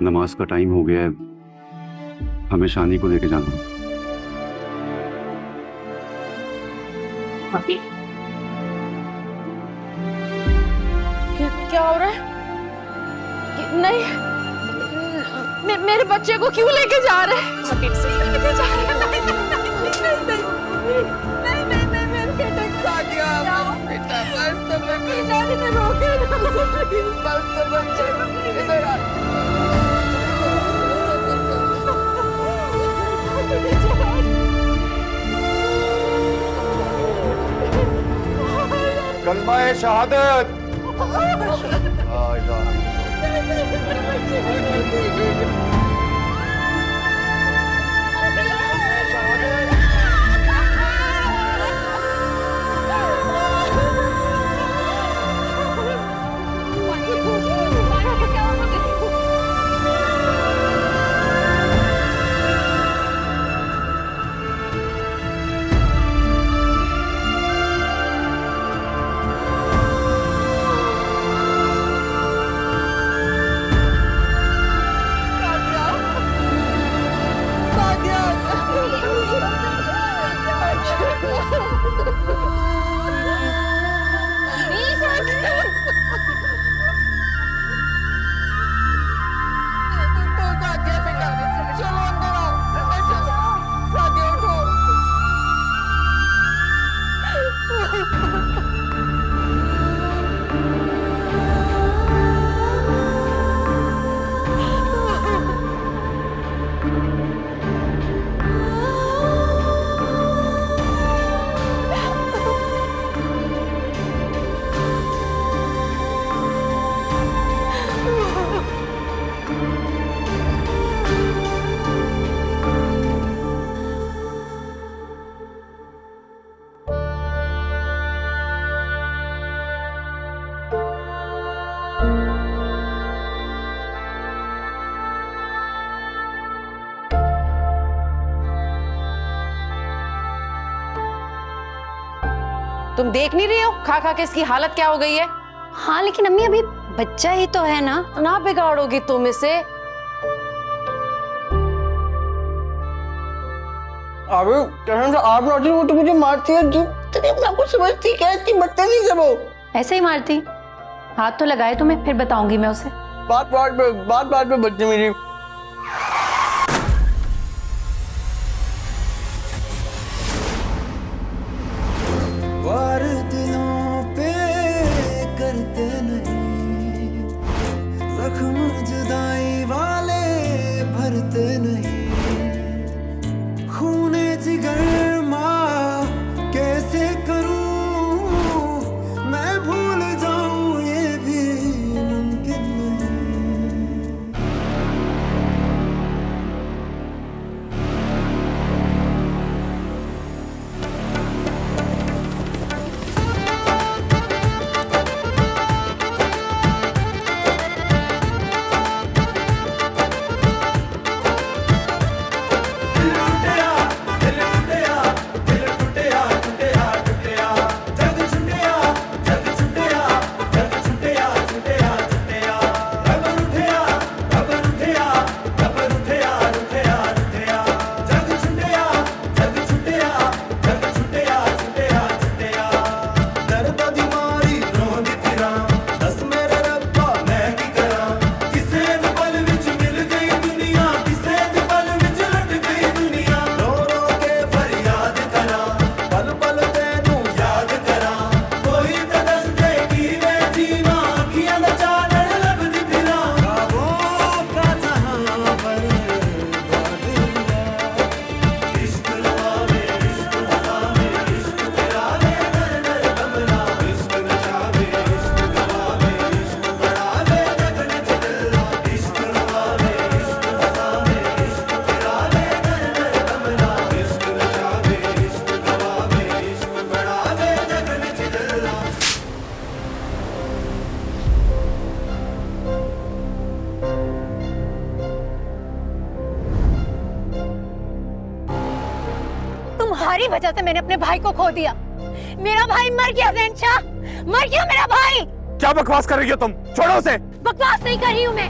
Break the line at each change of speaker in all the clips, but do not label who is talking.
नमाज का टाइम हो गया है, हमें शानी को लेके जाना।
क्या हो रहा है? नहीं, मेरे बच्चे को क्यों लेके जा रहे हैं? लेके जा रहे हैं? नहीं, मेरे बेटे को सादिया, बेटा बस समझ, दादी ने रोके ना, बस समझ, इधर आ।
कलमा ए शहादत।
तुम देख नहीं रही हो खा खा के इसकी हालत क्या हो गई है?
हाँ लेकिन अम्मी अभी बच्चा ही तो है ना।
ना बिगाड़ोगी तुम इसे।
अबे कसम से आप ना वो तो मुझे मारती है, तेरी अपना कुछ समझती क्या, इतनी बदतमीज है वो।
ऐसे ही मारती, हाथ तो लगाए तुम्हें, फिर बताऊंगी मैं उसे।
बात बात पे बदतमीजी।
वार दिलों पे करते नहीं, जख्म जुदाई वाले भरते नहीं, खूने जिगर माँ कैसे करूँ, मैं भूल जाऊँ ये भी मुमकिन नहीं।
तुम्हारी वजह से मैंने अपने भाई को खो दिया। मेरा भाई मर गया ज़ेनशा, मर गया मेरा भाई।
क्या बकवास कर रही हो तुम? छोड़ो उसे।
बकवास नहीं कर रही हूँ मैं,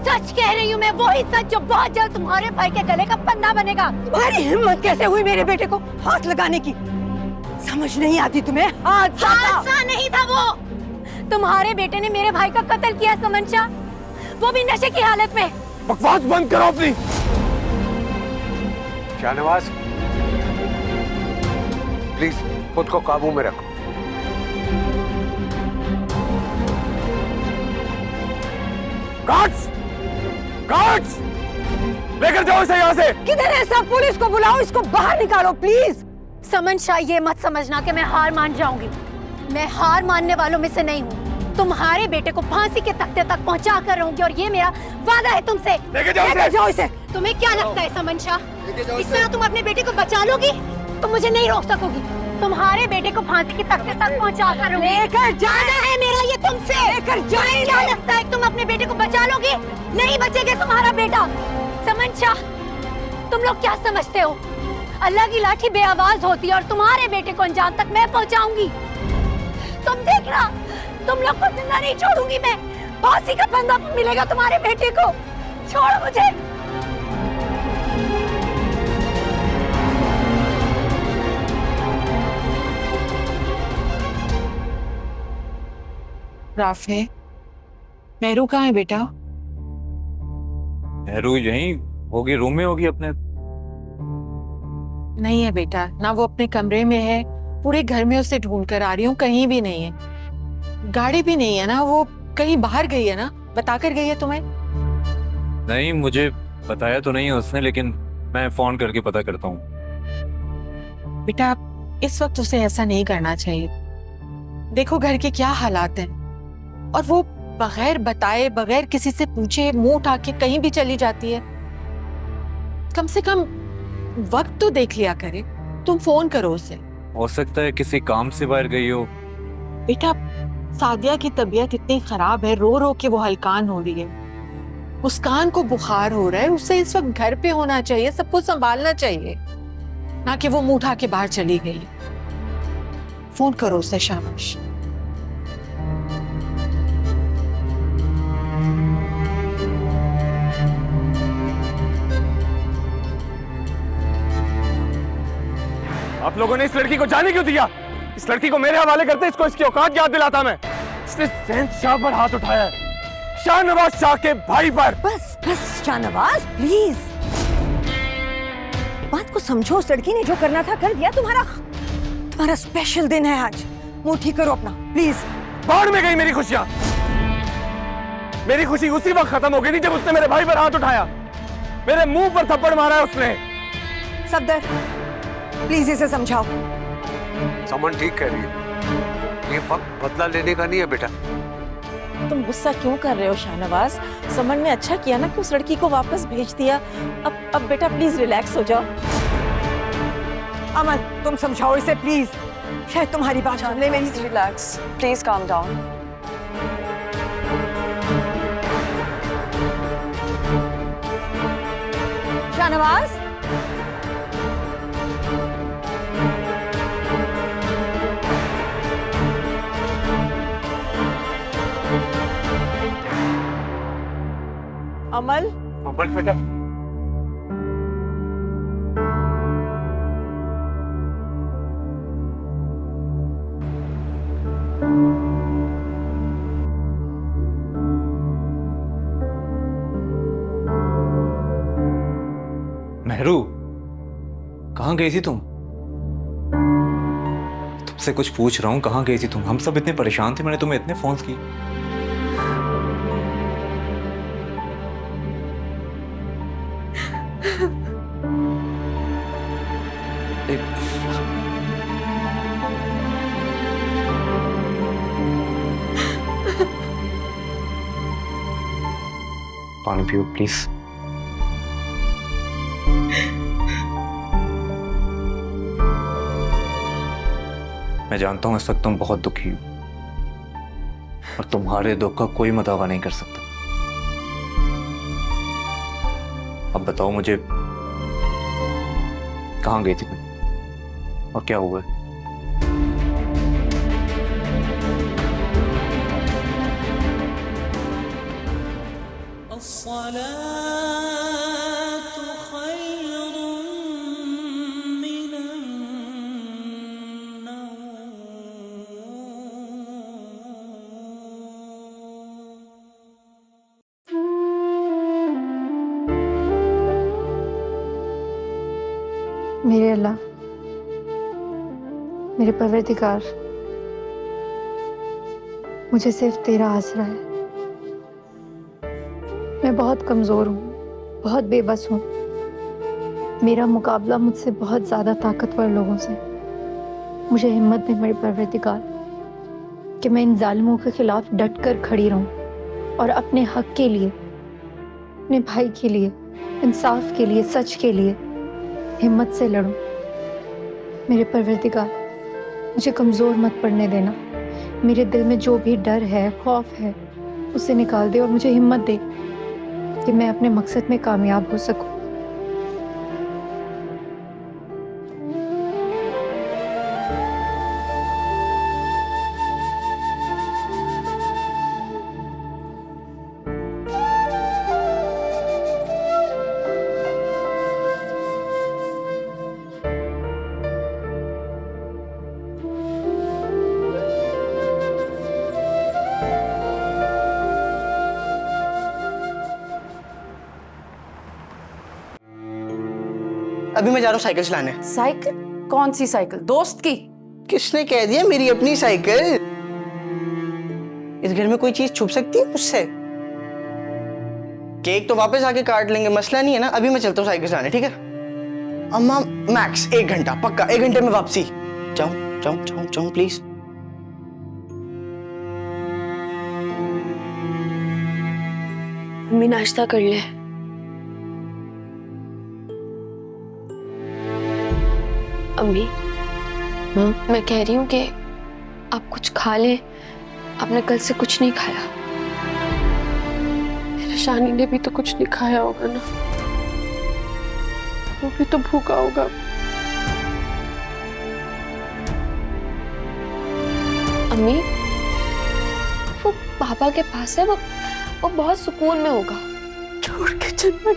सच कह रही हूँ मैं, वही सच जो बहुत जल्द तुम्हारे भाई के गले का फंदा बनेगा।
तुम्हारी हिम्मत कैसे हुई मेरे बेटे को हाथ लगाने की? समझ नहीं आती तुम्हें?
हादसा नहीं था वो। तुम्हारे बेटे ने मेरे भाई का कत्ल किया समन शाह, वो भी नशे की हालत में।
बकवास बंद करो अपनी। शाहनवाज, प्लीज खुद को काबू में रखो। गार्ड्स! गार्ड्स! लेकर जाओ इसे यहाँ से।
किधर है सब? पुलिस को बुलाओ, इसको बाहर निकालो प्लीज।
समन शाह, ये मत समझना कि मैं हार मान जाऊंगी। मैं हार मानने वालों में से नहीं हूँ। तुम्हारे बेटे को फांसी के तख्ते तक पहुँचा कर रहूंगी और ये मेरा वादा है तुमसे।
लेकर जाओ इसे।
तुम्हें क्या लगता है समन शाह, इस तरह तुम अपने बेटे को बचा लोगी? तुम मुझे नहीं रोक सकोगी। तुम्हारे बेटे को फांसी के तख्ते तक पहुँचा कर रहूंगी।
लेकर जाना
है मेरा ये तुमसे।
लेकर जाए।
क्या लगता है तुम अपने बेटे को बचा लोगी? नहीं बचेगा तुम्हारा बेटा। समन शाह, तुम लोग क्या समझते हो? अल्लाह की लाठी बेआवाज होती है और तुम्हारे बेटे को अंजाम तक मैं पहुंचाऊंगी। तुम देखना, तुम लोग को जिंदा नहीं छोड़ूंगी मैं। फांसी का फंदा मिलेगा तुम्हारे बेटे को। छोड़ो मुझे।
राफे, मेहरू कहाँ है बेटा?
मेहरू यहीं होगी, रूम में होगी अपने।
नहीं है बेटा, ना वो अपने कमरे में है। पूरे घर में उसे ढूंढ कर आ रही हूँ, कहीं भी नहीं है। गाड़ी भी नहीं है ना, वो कहीं बाहर गई है ना? बता कर गई है तुम्हें?
नहीं, मुझे बताया तो नहीं है उसने, लेकिन मैं फोन करके पता करता हूँ।
बेटा, इस वक्त उसे ऐसा नहीं करना चाहिए। देखो घर के क्या हालात हैं, और वो बगैर बताए, बगैर किसी से पूछे मुंह उठा के कहीं भी चली जाती है। कम से कम वक्त तो देख लिया करे। तुम फोन करो उसे।
हो सकता है किसी काम से बाहर गई हो।
बेटा, सादिया की तबीयत इतनी खराब है, रो रो के वो हलकान हो रही है। मुस्कान को बुखार हो रहा है, उसे इस वक्त घर पे होना चाहिए, सबको संभालना चाहिए, ना कि वो मुंह उठा के बाहर चली गई। फोन करो उसे। शाबाश।
आप लोगों ने इस लड़की को जाने क्यों दिया? इस लड़की को मेरे हवाले करते, इसको इसकी औकात याद दिलाता मैं। इसने शहंशाह पर हाथ उठाया है, शाहनवाज शाह के भाई पर।
बस बस शाहनवाज प्लीज, बात को समझो। उस लड़की ने जो करना था कर दिया। तुम्हारा स्पेशल दिन है आज, मुंह ठीक करो अपना प्लीज।
बाढ़ में गई मेरी खुशियां। मेरी खुशी उसी वक्त खत्म हो गई थी जब उसने मेरे भाई पर हाथ उठाया, मेरे मुंह पर थप्पड़ मारा है उसने।
सफदर प्लीज इसे समझाओ।
समन ठीक कह रही है, ये वक्त बदला लेने का नहीं है बेटा।
तुम गुस्सा क्यों कर रहे हो शाहनवाज? समन ने अच्छा किया ना कि उस लड़की को वापस भेज दिया। अब बेटा प्लीज रिलैक्स हो जाओ।
अमन तुम समझाओ इसे प्लीज, शायद तुम्हारी बात सुन ले। मेरी
relax, please calm down.
Shahnawaz,
Amal,
बेटा
मेहरू, कहाँ गई थी तुम? तुमसे कुछ पूछ रहा हूँ, कहाँ गई थी तुम? हम सब इतने परेशान थे, मैंने तुम्हें इतने फोन किए। पानी पियो प्लीज। मैं जानता हूं इस वक्त तुम बहुत दुखी हो और तुम्हारे दुख का कोई मुदावा नहीं कर सकता। अब बताओ मुझे, कहां गई थी तुम और क्या हुआ?
मेरे अल्लाह, मेरे परवरदिगार, मुझे सिर्फ तेरा आसरा है। मैं बहुत कमज़ोर हूँ, बहुत बेबस हूँ। मेरा मुकाबला मुझसे बहुत ज़्यादा ताकतवर लोगों से। मुझे हिम्मत दे मेरे परवरदिगार कि मैं इन जालिमों के खिलाफ डट कर खड़ी रहूँ और अपने हक के लिए, अपने भाई के लिए, इंसाफ के लिए, सच के लिए हिम्मत से लड़ूं। मेरे परवरदिगार, मुझे कमज़ोर मत पड़ने देना। मेरे दिल में जो भी डर है, खौफ है, उसे निकाल दे और मुझे हिम्मत दे कि मैं अपने मकसद में कामयाब हो सकूं।
अभी मैं जा रहा हूँ साइकिल चलाने।
साइकिल? कौन सी साइकिल? दोस्त की?
किसने कह दिया मेरी अपनी साइकिल? इस घर में कोई चीज छुप सकती है मुझसे? केक तो वापस आके काट लेंगे, मसला नहीं है ना। अभी मैं चलता हूँ साइकिल चलाने, ठीक है? अम्मा मैक्स 1 घंटा, पक्का 1 घंटे में वापसी। जाऊं जाऊं जाऊं जाऊं प्लीज।
मम्मी नाश्ता कर ले। अम्मी, मैं कह रही हूँ कि आप कुछ खा लें। आपने कल से कुछ नहीं खाया। शानी ने भी तो कुछ नहीं खाया होगा ना, वो भी तो भूखा होगा। अम्मी, वो पापा के पास है, वो बहुत सुकून में होगा। छोड़ के चला गया।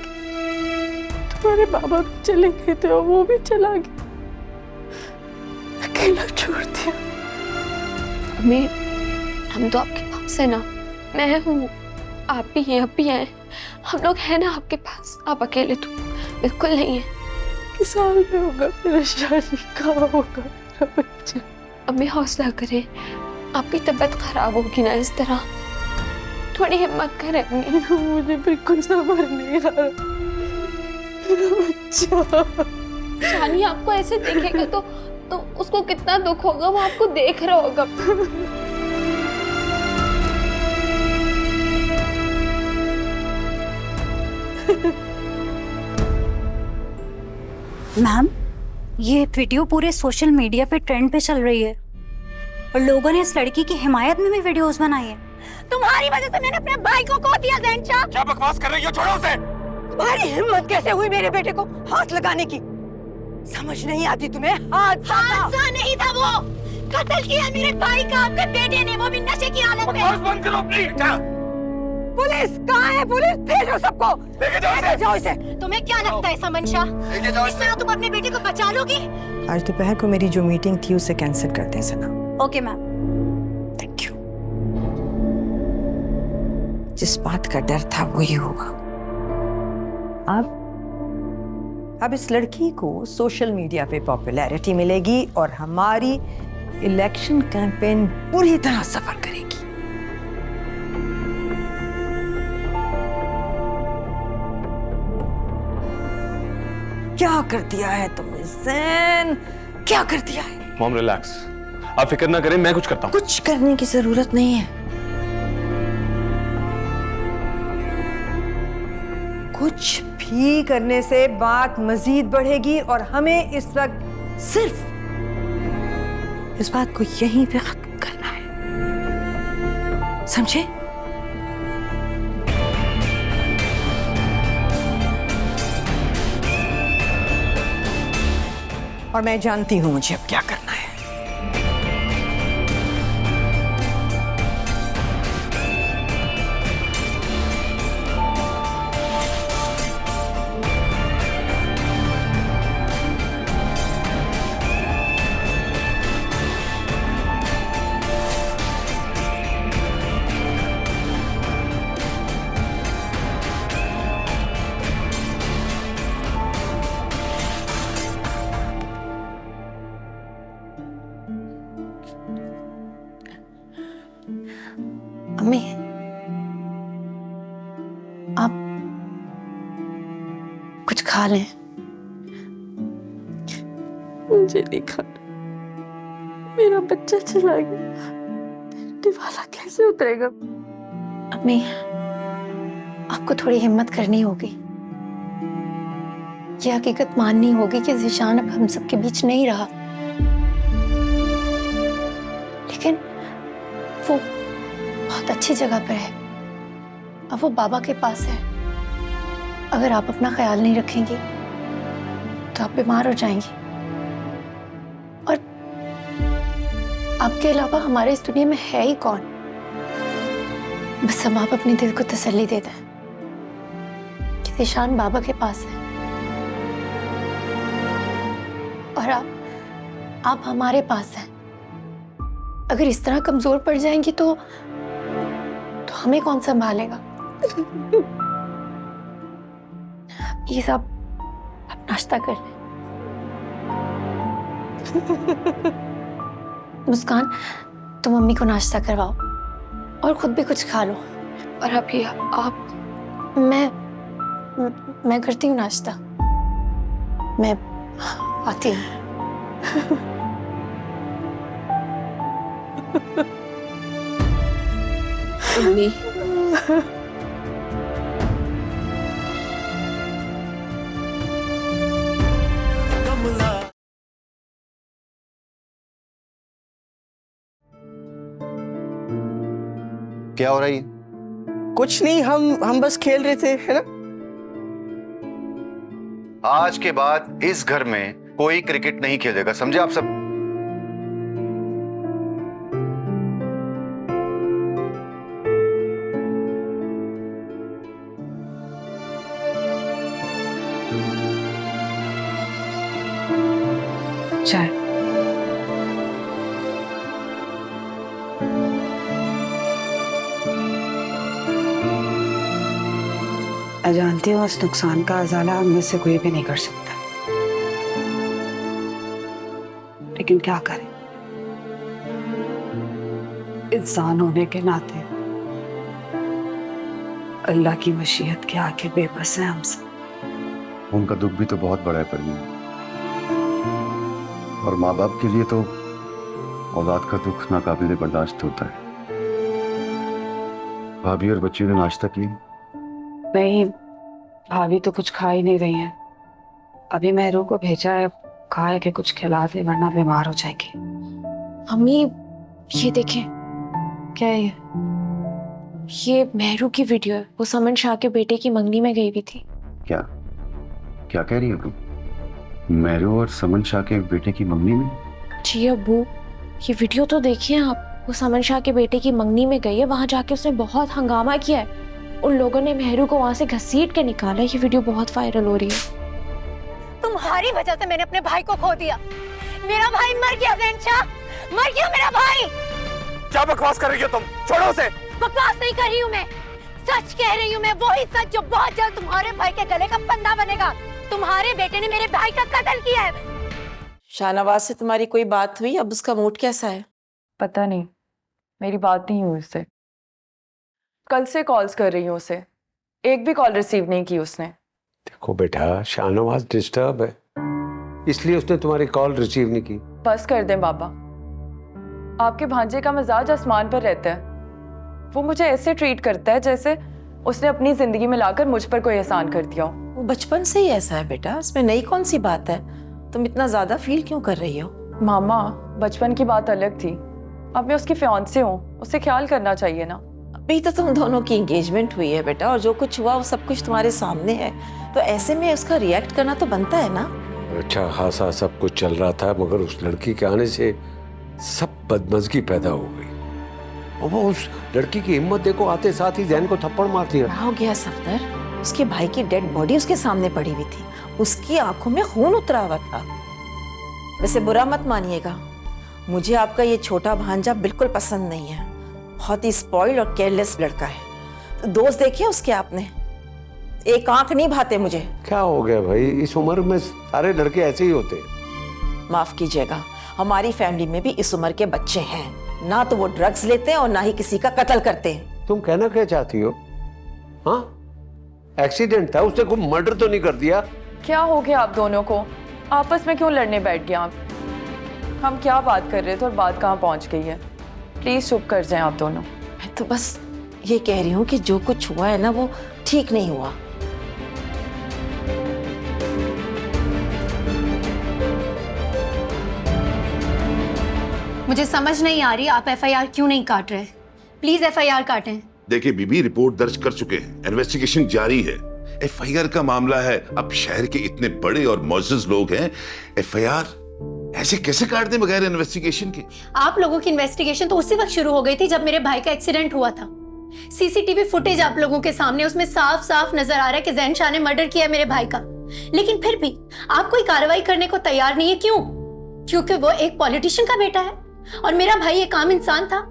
तुम्हारे बाबा भी चले गए थे और वो भी चला गया, अकेला छोड़ दिया। अम्मी, हम तो आपके पास है ना। मैं हूँ, आप भी हैं, आप भी हैं। हम लोग हैं ना आपके पास। आप अकेले तो बिल्कुल नहीं है। किस साल में होगा मेरा शादी, कहाँ होगा मेरा बच्चा? अम्मी हौसला करें, आपकी तबीयत खराब होगी ना इस तरह। थोड़ी हिम्मत करें अम्मी। मुझे बिल्कुल सब्र नहीं आ रहा। मेरा बच्चा। शानी आपको ऐसे देखेगा तो उसको कितना दुख होगा, वो आपको देख रहा होगा।
मैम, ये वीडियो पूरे सोशल मीडिया पे ट्रेंड पे चल रही है और लोगों ने इस लड़की की हिमायत में भी वीडियोस बनाई है। तुम्हारी वजह से मैंने अपने भाई को खो दिया। ज़ैनशा,
क्या बकवास कर रही हो? छोड़ो उसे।
तुम्हारी हिम्मत कैसे हुई मेरे बेटे को हाथ लगाने की? समझ नहीं आती तुम्हें? हादसा नहीं था, वो कत्ल किया मेरे भाई का आपके बेटे ने, वो भी नशे की हालत में।
बंद करो प्लीज।
पुलिस कहाँ है? पुलिस भेजो सबको। लेके जाओ इसे।
तुम्हें क्या लगता है समन शाह, इस तरह तुम अपने बेटे को बचा लोगी?
आज दोपहर को मेरी जो मीटिंग थी उसे कैंसिल करते हैं Sana.
Okay ma'am.
Thank you. जिस बात का डर था वही हुआ। अब इस लड़की को सोशल मीडिया पे पॉपुलैरिटी मिलेगी और हमारी इलेक्शन कैंपेन पूरी तरह सफर करेगी। क्या कर दिया है तुमने ज़ैन? क्या कर दिया है?
मॉम रिलैक्स, आप फिक्र ना करें, मैं कुछ करता हूँ।
कुछ करने की जरूरत नहीं है। कुछ भी करने से बात मजीद बढ़ेगी और हमें इस वक्त सिर्फ इस बात को यहीं पे खत्म करना है, समझे? और मैं जानती हूं मुझे अब क्या करना है।
अम्मी, आप कुछ खा लें।
मुझे नहीं खाना, मेरा बच्चा चला गया, दिवाला कैसे उतरेगा?
अम्मी, आपको थोड़ी हिम्मत करनी होगी, ये हकीकत माननी होगी कि ज़ीशान अब हम सबके बीच नहीं रहा, लेकिन वो बहुत अच्छी जगह पर है। अब वो बाबा के पास है। अगर आप अपना ख्याल नहीं रखेंगी तो आप बीमार हो जाएंगी, और आपके अलावा हमारे इस दुनिया में है ही कौन? बस अब आप अपने दिल को तसल्ली दे दें कि ज़ीशान बाबा के पास है, और आप हमारे पास हैं। अगर इस तरह कमजोर पड़ जाएंगी तो हमें कौन संभालेगा? प्लीज आप नाश्ता कर लें। मुस्कान, तुम मम्मी को नाश्ता करवाओ और खुद भी कुछ खा लो।
और अभी आप
मैं करती हूँ नाश्ता, मैं आती हूँ।
मम्मी,
क्या हो रहा है?
कुछ नहीं, हम बस खेल रहे थे, है ना?
आज के बाद इस घर में कोई क्रिकेट नहीं खेलेगा, समझे आप सब?
चाय। मैं जानती हूँ इस नुकसान का अजाला हम में से कोई भी नहीं कर सकता, लेकिन क्या करें, इंसान होने के नाते अल्लाह की मशीयत के आगे बेबस है हम सब।
उनका दुख भी तो बहुत बड़ा है परवीन, और माँ बाप के लिए तो औलाद का दुख नाकाबिले बर्दाश्त होता है। भाभी और बच्ची ने नाश्ता किया?
नहीं, भाभी तो कुछ खा ही नहीं रही है। अभी मेहरू को भेजा है, कहा है कि कुछ खिला दे वरना बीमार हो जाएगी।
अम्मी ये देखें,
क्या है
ये मेहरू की वीडियो है। वो समन शाह के बेटे की मंगनी में गई हुई थी।
क्या क्या कह रही हो तुम? मेहरू और समन शाह के बेटे की मंगनी में?
जी अब्बू, ये वीडियो तो देखिए आप। वो समन शाह के बेटे की मंगनी में गई है, वहां जाके उसने बहुत हंगामा किया है। उन लोगों ने मेहरू को वहां से घसीट के निकाला। ये वीडियो बहुत वायरल हो रही है।
तुम्हारी वजह से मैंने अपने भाई को खो दिया। मेरा भाई मर गया ज़ैन शाह, मर गया मेरा भाई।
क्या बकवास कर रही हो तुम? छोड़ो उसे।
बकवास नहीं कर रही हूँ मैं, सच कह रही हूँ मैं। वही सच जो बहुत जल्द तुम्हारे भाई के गले का फंदा बनेगा। तुम्हारे बेटे ने मेरे भाई का कत्ल किया है।
शाहनवाज से तुम्हारी कोई बात हुई? अब उसका मूड कैसा है?
पता नहीं, मेरी बात नहीं हुई उससे। कल से कॉल्स कर रही हूँ उसे, एक भी कॉल रिसीव नहीं की उसने।
देखो बेटा, शाहनवाज डिस्टर्ब है, इसलिए उसने तुम्हारी कॉल रिसीव नहीं की।
बस कर दें बाबा, आपके भांजे का मिजाज आसमान पर रहता है। वो मुझे ऐसे ट्रीट करता है जैसे उसने अपनी जिंदगी में लाकर मुझ पर कोई एहसान कर दिया हो।
वो बचपन से ही ऐसा है बेटा, इसमें नई कौन सी बात है? तुम इतना ज्यादा फील क्यों कर रही हो?
मामा, बचपन की बात अलग थी, अब मैं उसकी फियांसे हूँ, उससे ख्याल करना चाहिए ना।
अभी तो तुम दोनों की एंगेजमेंट हुई है बेटा, और जो कुछ हुआ वो सब कुछ तुम्हारे सामने है, तो ऐसे में उसका रिएक्ट करना तो बनता है ना।
अच्छा खासा सब कुछ चल रहा था, मगर उस लड़की के आने से सब बदमज़गी पैदा हो गई। और वो उस लड़की की हिम्मत देखो, आते साथ ही ज़ैन को थप्पड़ मार दिया।
क्या हो गया सफदर? उसके भाई की डेड बॉडी उसके सामने पड़ी हुई थी, उसकी आंखों में खून उतरा हुआ था। वैसे बुरा मत मानिएगा, मुझे आपका ये छोटा भांजा बिल्कुल पसंद नहीं है। बहुत ही स्पॉइल्ड और केयरलेस लड़का है। तो दोस्त देखे उसके आपने, एक आंख नहीं भाते मुझे।
क्या हो गया भाई, इस उम्र में सारे लड़के ऐसे ही होते हैं।
माफ कीजिएगा, हमारी फैमिली में भी इस उम्र के बच्चे हैं, ना तो वो ड्रग्स लेते हैं और ना ही किसी का कत्ल करते हैं।
तुम कहना क्या चाहती हो? हाँ, एक्सीडेंट था, उसने कोई मर्डर तो नहीं कर दिया?
क्या हो गया आप दोनों को? आपस में क्यों लड़ने बैठ गए आप? हम क्या बात कर रहे थे और बात कहाँ पहुंच गई है? प्लीज चुप कर जाएं आप दोनों।
मैं तो बस ये कह रही हूँ कि जो कुछ हुआ है ना वो ठीक नहीं हुआ।
मुझे समझ नहीं आ रही आप एफआईआर क्यों नहीं काट रहे? प्लीज एफआईआर काटें।
देखिए बीबी, रिपोर्ट दर्ज कर चुके हैं, इन्वेस्टिगेशन जारी है। एफआईआर का मामला है, अब शहर के इतने बड़े और मुअज़्ज़ज़ लोग हैं, एफआईआर ऐसे कैसे काट दें बगैर इन्वेस्टिगेशन के?
आप लोगों की इन्वेस्टिगेशन तो उसी वक्त शुरू हो गई थी जब मेरे भाई का एक्सीडेंट हुआ था। सीसीटीवी फुटेज आप लोगों के सामने, उसमें साफ साफ नजर आ रहा है कि ज़ैन शाह ने मर्डर किया मेरे भाई का। लेकिन फिर भी आप कोई कार्रवाई करने को तैयार नहीं है। क्यों? क्योंकि वो एक पॉलिटिशियन का बेटा है और मेरा भाई एक आम इंसान था।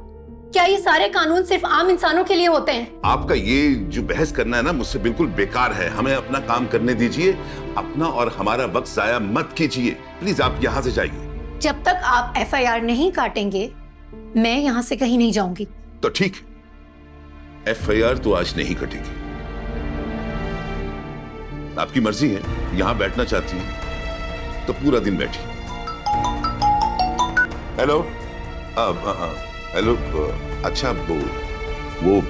क्या ये सारे कानून सिर्फ आम इंसानों के लिए होते हैं?
आपका ये जो बहस करना है ना, मुझसे बिल्कुल बेकार है। हमें अपना काम करने दीजिए, अपना और हमारा वक्त जाया मत कीजिए। प्लीज आप यहाँ से जाइए।
जब तक आप एफआईआर नहीं काटेंगे मैं यहाँ से कहीं नहीं जाऊंगी।
तो ठीक, एफआईआर तो आज नहीं कटेगी। आपकी मर्जी है, यहाँ बैठना चाहती हैं तो पूरा दिन बैठिए। हेलो, हेलो, अच्छा वो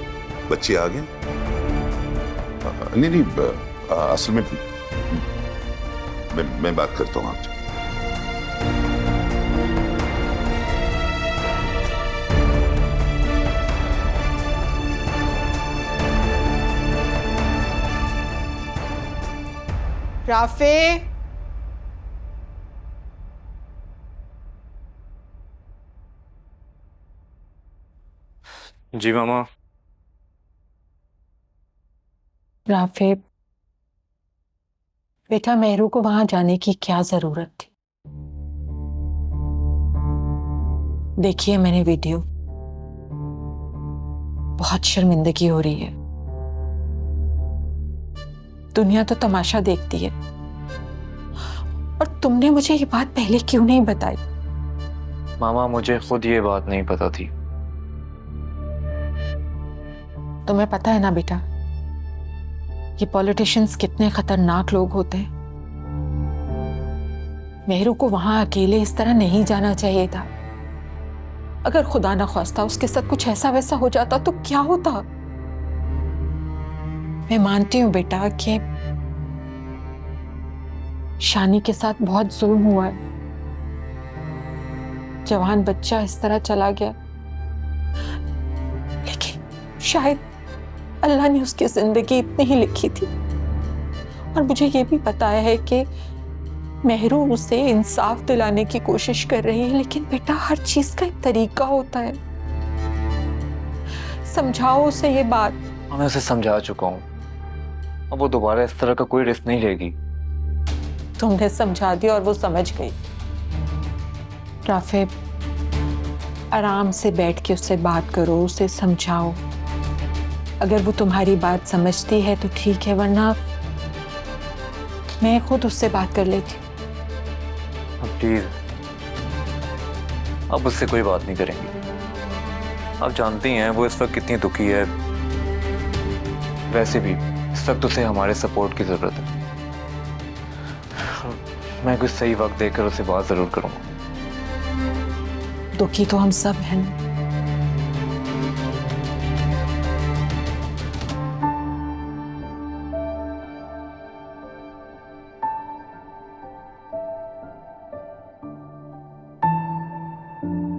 बच्चे आ गए? नहीं नहीं, असल में मैं बात करता हूँ आपसे।
राफे,
जी मामा।
राफे बेटा, मेहरू को वहां जाने की क्या जरूरत थी? देखिए मैंने वीडियो, बहुत शर्मिंदगी हो रही है। दुनिया तो तमाशा देखती है और तुमने मुझे ये बात पहले क्यों नहीं बताई?
मामा मुझे खुद ये बात नहीं पता थी।
तुम्हें पता है ना बेटा, ये पॉलिटिशियंस कितने खतरनाक लोग होते हैं। मेहरू को वहां अकेले इस तरह नहीं जाना चाहिए था। अगर खुदा ना ख्वास्ता उसके साथ कुछ ऐसा वैसा हो जाता तो क्या होता? मैं मानती हूँ बेटा कि शानी के साथ बहुत जुल्म हुआ है। जवान बच्चा इस तरह चला गया, लेकिन शायद अल्लाह ने उसकी जिंदगी इतनी ही लिखी थी। और मुझे ये भी पता है कि मेहरू उसे इंसाफ दिलाने की कोशिश कर रही है, लेकिन बेटा हर चीज का एक तरीका होता है। समझाओ उसे ये बात।
मैं उसे समझा चुका हूँ, अब वो दोबारा इस तरह का कोई रिस्क नहीं लेगी।
तुमने समझा दिया और वो समझ गई। राफे, आराम से बैठ के उससे बात करो, उसे समझाओ। अगर वो तुम्हारी बात समझती है तो ठीक है, वरना मैं खुद उससे बात कर लेती हूँ।
प्लीज अब उससे कोई बात नहीं करेंगे। आप जानती हैं वो इस वक्त कितनी दुखी है। वैसे भी इस वक्त उसे हमारे सपोर्ट की जरूरत है। मैं कुछ सही वक्त देकर उसे बात जरूर करूंगा।
दुखी तो हम सब हैं।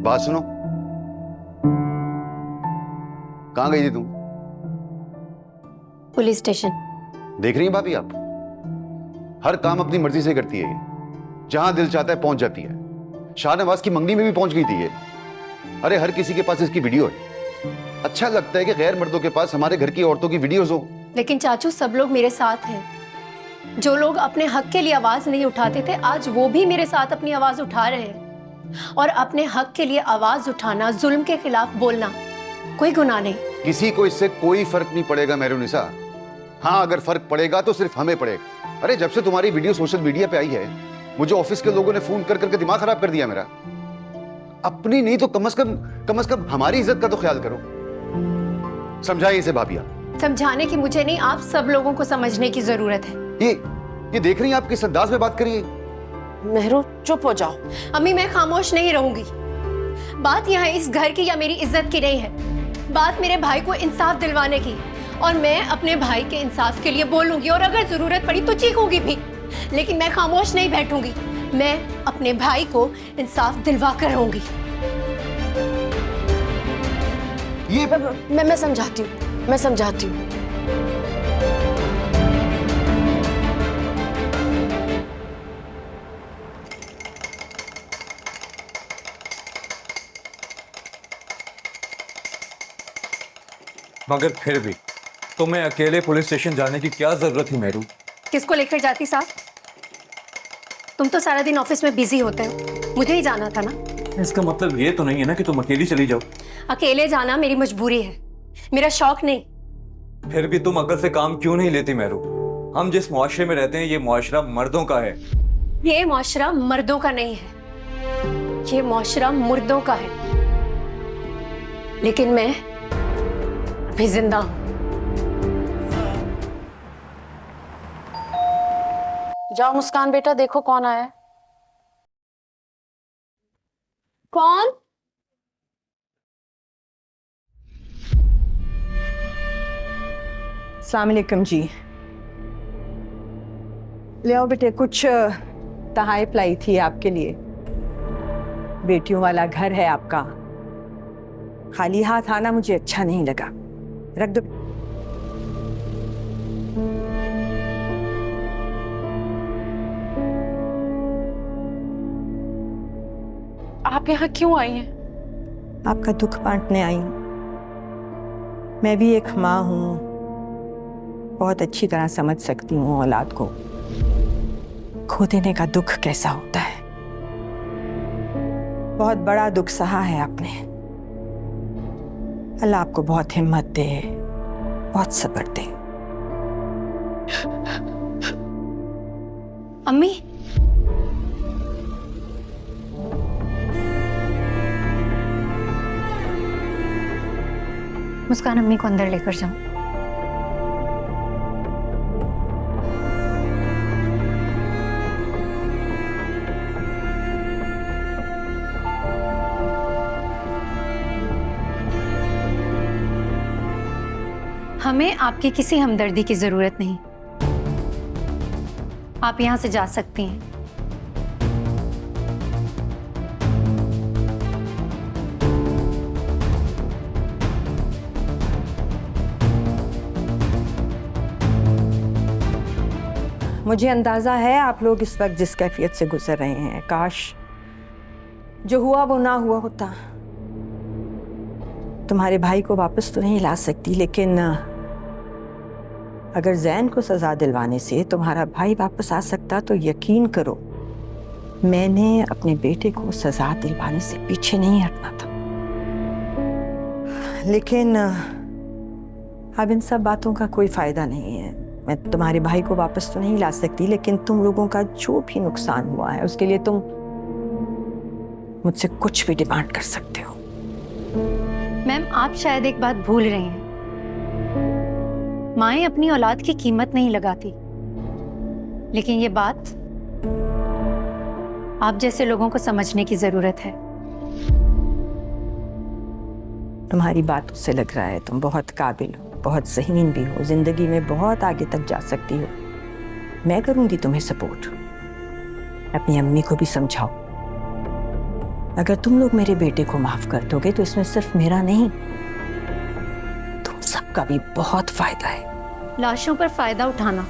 बात सुनो, कहाँ गई थी तुम?
Police station.
देख रही हैं भाभी, आप हर काम अपनी मर्जी से करती है ये। जहां दिल चाहता है पहुंच जाती है। शाहनवाज की मंगनी में भी पहुंच गई थी ये। अरे हर किसी के पास इसकी वीडियो है। अच्छा लगता है कि गैर मर्दों के पास हमारे घर की औरतों की वीडियोस हो।
लेकिन चाचू, सब लोग मेरे साथ हैं। जो लोग अपने हक के लिए आवाज नहीं उठाते थे, आज वो भी मेरे साथ अपनी आवाज उठा रहे हैं। और अपने हक के लिए आवाज उठाना, जुल्म के खिलाफ बोलना कोई गुनाह नहीं।
किसी को इससे कोई फर्क नहीं पड़ेगा मेहरुनिसा। हाँ, अगर फर्क पड़ेगा तो सिर्फ हमें पड़ेगा। अरे जब से तुम्हारी वीडियो सोशल मीडिया पे आई है, मुझे ऑफिस के लोगों ने फोन कर करके दिमाग खराब कर दिया मेरा। अपनी नहीं तो कम से कम हमारी इज्जत का तो ख्याल करो। समझाइए इसे भाभी आप।
समझाने की मुझे नहीं, आप सब लोगों को समझने की जरूरत है।
ये देख रही हैं आप किस अंदाज में बात करिए।
मेहरू चुप हो जाओ।
अम्मी मैं खामोश नहीं रहूंगी। बात यहाँ इस घर की या मेरी इज्जत की नहीं है, बात मेरे भाई को इंसाफ दिलवाने की, और मैं अपने भाई के इंसाफ के लिए बोलूंगी और अगर जरूरत पड़ी तो चीखूंगी भी, लेकिन मैं खामोश नहीं बैठूंगी। मैं अपने भाई को इंसाफ दिलवा कर रहूंगी।
ये
मैं समझाती हूँ, मैं समझाती हूँ।
मगर फिर भी तुम्हें अकेले पुलिस स्टेशन जाने की क्या जरूरत थी मेहरू?
किसको लेकर जाती साहब? तुम तो सारा दिन ऑफिस में बिजी होते हो, मुझे ही जाना था ना।
इसका मतलब ये तो नहीं है ना कि तुम अकेली चली जाओ।
अकेले जाना मेरी मजबूरी है, मेरा शौक नहीं।
फिर भी तुम अकल से काम क्यों नहीं लेती मेहरू? हम जिस मुआशरे में रहते हैं ये मुआशरा मर्दों का है।
ये मुआशरा मर्दों का नहीं है, ये मुआशरा मुर्दों का है। लेकिन मैं अभी जिंदा हूं।
जाओ मुस्कान बेटा, देखो कौन आया है।
कौन?
अस्सलाम वालेकुम जी। ले आओ बेटे, कुछ तहाइफ लाई थी आपके लिए। बेटियों वाला घर है आपका, खाली हाथ आना मुझे अच्छा नहीं लगा। रख दो।
आप यहाँ क्यों आई हैं?
आपका दुख बांटने आई हूं। मैं भी एक माँ हूं, बहुत अच्छी तरह समझ सकती हूँ औलाद को खो देने का दुख कैसा होता है। बहुत बड़ा दुख सहा है आपने। अल्लाह आपको बहुत हिम्मत दे, बहुत सब्र दे।
अम्मी, मुस्कान अम्मी को अंदर लेकर जाओ। हमें आपकी किसी हमदर्दी की जरूरत नहीं, आप यहां से जा सकती हैं।
मुझे अंदाजा है आप लोग इस वक्त जिस कैफियत से गुजर रहे हैं, काश जो हुआ वो ना हुआ होता। तुम्हारे भाई को वापस तो नहीं ला सकती, लेकिन अगर जैन को सजा दिलवाने से तुम्हारा भाई वापस आ सकता तो यकीन करो मैंने अपने बेटे को सजा दिलवाने से पीछे नहीं हटना था। लेकिन अब इन सब बातों का कोई फायदा नहीं है। मैं तुम्हारे भाई को वापस तो नहीं ला सकती, लेकिन तुम लोगों का जो भी नुकसान हुआ है उसके लिए तुम मुझसे कुछ भी डिमांड कर सकते हो।
मैम, आप शायद एक बात भूल रही हैं। माएं अपनी औलाद की कीमत नहीं लगाती, लेकिन ये बात आप जैसे लोगों को समझने की जरूरत है।
तुम्हारी बातों से लग रहा है तुम बहुत काबिल हो, बहुत ज़हीन भी हो, जिंदगी में बहुत आगे तक जा सकती हो। मैं करूंगी तुम्हें सपोर्ट। अपनी अम्मी को भी समझाओ। अगर तुम लोग मेरे बेटे को माफ कर दोगे तो इसमें सिर्फ मेरा नहीं, तुम सबका भी बहुत फायदा है।
लाशों पर फायदा उठाना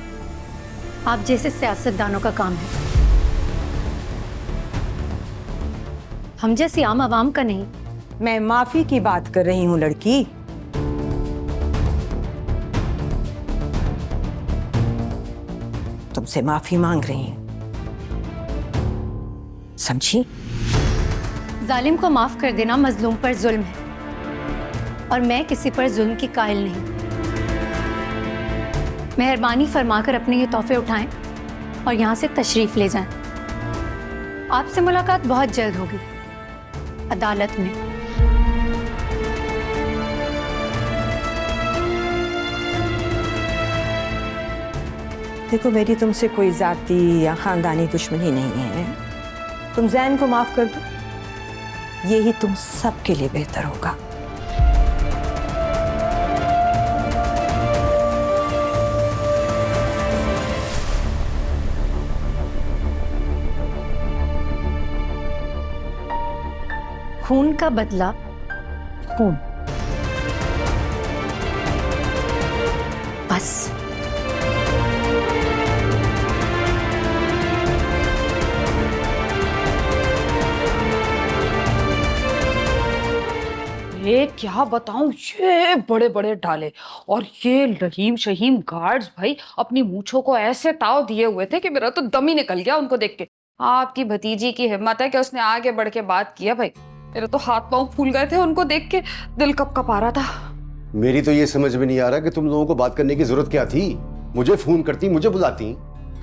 आप जैसे सियासतदानों का काम है, हम जैसी आम आवाम का नहीं।
मैं माफी की बात कर रही हूँ लड़की। तुमसे माफी मांग रही हूँ, समझी?
जालिम को माफ कर देना मजलूम पर जुल्म है, और मैं किसी पर जुल्म की कायल नहीं। मेहरबानी फरमाकर अपने ये तोहफे उठाएं और यहाँ से तशरीफ ले जाएं। आपसे मुलाकात बहुत जल्द होगी, अदालत में।
देखो मेरी तुमसे कोई जाती या खानदानी दुश्मनी नहीं है। तुम जैन को माफ कर दो, यही तुम सबके लिए बेहतर होगा।
खून का बदला खून, बस।
ये क्या बताऊं, ये बड़े बड़े डाले और ये रहीम शहीम गार्ड्स भाई अपनी मूंछों को ऐसे ताव दिए हुए थे कि मेरा तो दम ही निकल गया उनको देख के। आपकी भतीजी की हिम्मत है कि उसने आगे बढ़ के बात किया भाई। मेरे तो हाथ पांव फूल गए थे उनको देख के, दिल कप आ रहा था।
मेरी तो ये समझ में नहीं आ रहा कि तुम लोगों को बात करने की जरूरत क्या थी। मुझे फोन करती, मुझे बुलाती।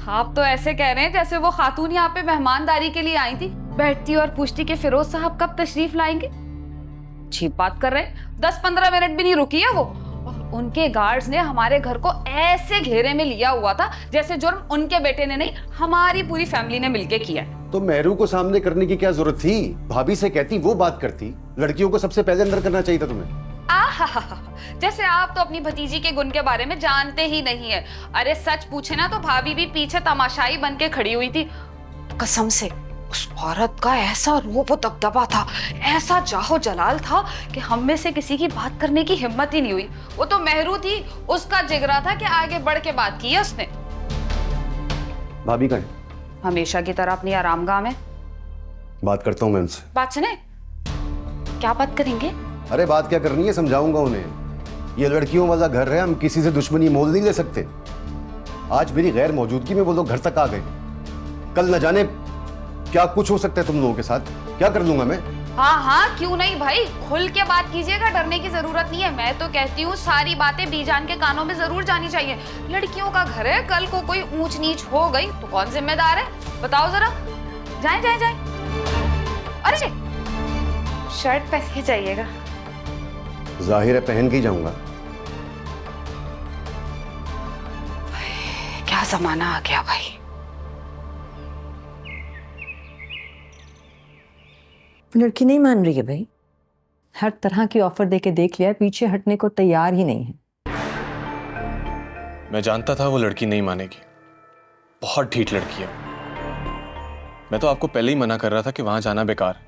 आप तो ऐसे कह रहे हैं जैसे वो खातून यहाँ पे मेहमानदारी के लिए आई थी, बैठती और पूछती कि फिरोज साहब कब तशरीफ लाएंगे। अजीब बात कर रहे हैं, 10-15 मिनट भी नहीं रुकी है वो। और उनके गार्ड्स ने हमारे घर को ऐसे घेरे में लिया हुआ था जैसे जुर्म उनके बेटे ने नहीं, हमारी पूरी फैमिली ने मिलके किया।
तो मेहरू को सामने करने की क्या जरूरत थी? भाभी से कहती, वो बात करती। लड़कियों को सबसे पहले अंदर करना चाहिए था तुम्हें।
जैसे आप तो अपनी भतीजी के गुण के बारे में जानते ही नहीं है। अरे सच पूछे ना तो भाभी भी पीछे तमाशाई बन के खड़ी हुई थी। कसम से उस औरत का ऐसा रूप दबदबा था, ऐसा जाहो जलाल था कि हम में से किसी की बात करने की हिम्मत ही नहीं हुई। वो तो मेहरू थी, उसका जिगरा था कि आगे बढ़ के बात की है उसने।
भाभी कहाँ है?
हमेशा की तरह अपनी आरामगाह में।
बात करता हूँ मैं उनसे।
बात सुने, क्या बात करेंगे?
अरे बात क्या करनी है, समझाऊंगा उन्हें। ये लड़कियों वाला घर है, हम किसी से दुश्मनी मोल नहीं ले सकते। आज मेरी गैर मौजूदगी में वो लोग घर तक आ गए, कल न जाने क्या कुछ हो सकता है तुम लोगों के साथ। क्या कर लूंगा मैं?
हाँ, क्यों नहीं भाई, खुल के बात कीजिएगा, डरने की जरूरत नहीं है। मैं तो कहती हूँ सारी बातें बीजान के कानों में जरूर जानी चाहिए। लड़कियों का घर है, कल को कोई ऊंच नीच हो गई तो कौन जिम्मेदार है, बताओ जरा। जाए। अरे शर्ट पहन के जाइएगा।
जाहिर है पहन के ही जाऊंगा।
क्या जमाना आ गया भाई।
लड़की नहीं मान रही है भाई, हर तरह की ऑफर देके देख लिया, पीछे हटने को तैयार ही नहीं है।
मैं जानता था वो लड़की नहीं मानेगी, बहुत ढीठ लड़की है। मैं तो आपको पहले ही मना कर रहा था कि वहां जाना बेकार,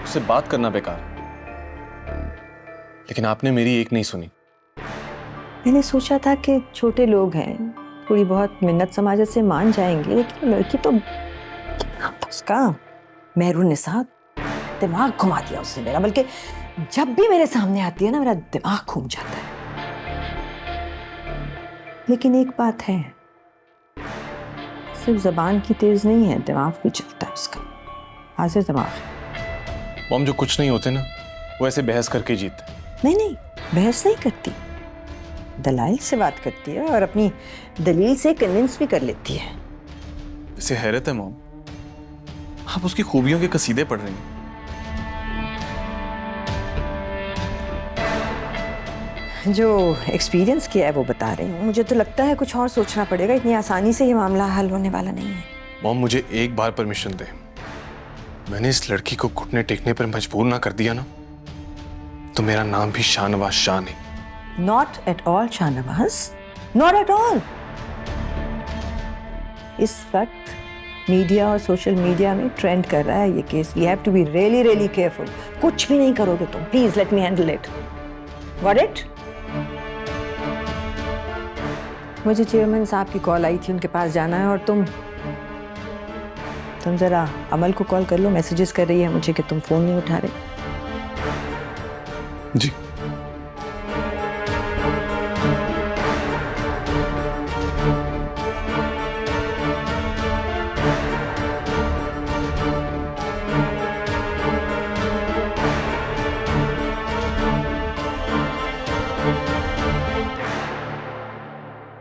उससे बात करना बेकार, लेकिन आपने मेरी एक नहीं सुनी।
मैंने सोचा था कि छोटे लोग हैं, थोड़ी बहुत मिन्नत समाजत से मान जाएंगे, लेकिन लड़की तो उसका मेहरू निसाब दिमाग घुमा दिया उसने मेरा। बल्कि जब भी मेरे सामने आती है ना, मेरा दिमाग घूम जाता है। लेकिन एक बात है, सिर्फ जबान की तेज नहीं है, दिमाग भी चलता है उसका, हाजिर दिमाग है।
वो हम जो कुछ नहीं होते ना, वो ऐसे बहस करके जीतते।
नहीं, बहस नहीं करती, दलाइल से बात करती है और अपनी दलील से कन्विंस भी कर लेती है।
इसे हैरत है मॉम, आप उसकी खूबियों के कसीदे पढ़ रही हैं।
जो एक्सपीरियंस किया है वो बता रही हूँ। मुझे तो लगता है कुछ और सोचना पड़ेगा, इतनी आसानी से ये मामला हल होने वाला नहीं है।
मॉम मुझे एक बार परमिशन दे, मैंने इस लड़की को घुटने टेकने पर मजबूर ना कर दिया ना, तो मेरा नाम भी शाहनवाज शाह नहीं।
Not at all Shahnawaz, not at all. इस वक्त मीडिया और सोशल मीडिया में ट्रेंड कर रहा है ये case. We have to be really really careful. कुछ भी नहीं करोगे तुम, please let me handle it. Got it? मुझे चेयरमैन साहब की कॉल आई थी, उनके पास जाना है, और तुम जरा अमल को कॉल कर लो। मैसेजेस कर रही है मुझे कि तुम फोन नहीं उठा रहे।
जी